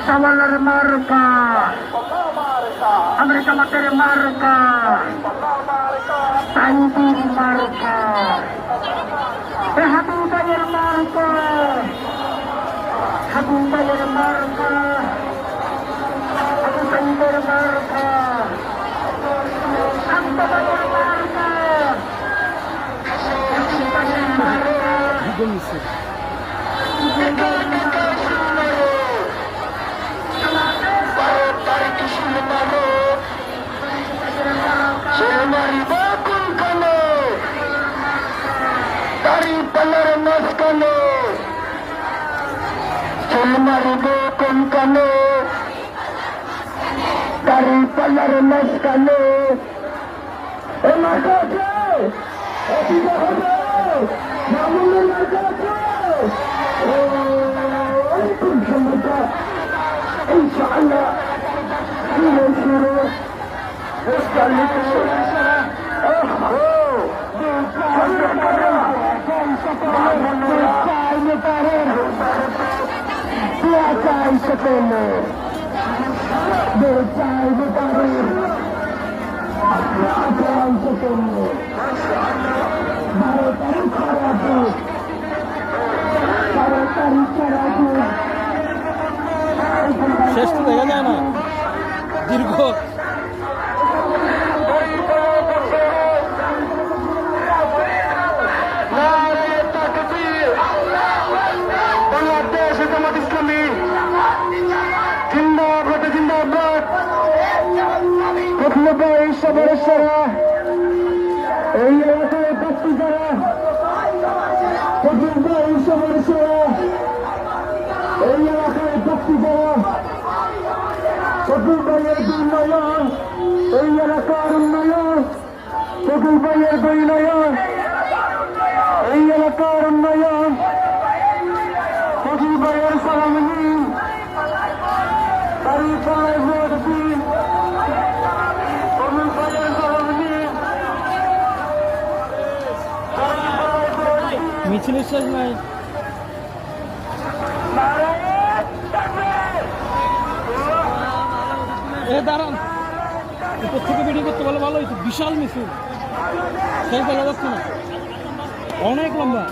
সওয়ালের মার্কা, আমেরিকা মাঠের মার্কা, তাইবির মার্কা, হাবু ভাইয়ের মার্কা, হাবু ভাইয়ের মার্কা, হাবু ভাইয়ের মার্কা, হাবু ভাইয়ের মার্কা, শেষ তো দেখা যায় না দীর্ঘ এই এলাকায় উপস্থিত যারা এই এলাকায় উপস্থিত যারা ফকির ভাইয়ের উন্নয়ন, এই এলাকার উন্নয়ন, ফকির ভাইয়ের উন্নয়ন, এই এলাকার উন্নয়ন, ফকির ভাইয়ের সালাম নিন, তারই পায়ে ভোট দিন, ফকির ভাইয়ের সালাম নিন, মিছিলের শেষ নাই। দাঁড়ান, উপর থেকে ভিডিও করতে বলে ভালো হয়েছে। বিশাল মিছিল, শেষ দেখা যাচ্ছে না, অনেক লম্বা।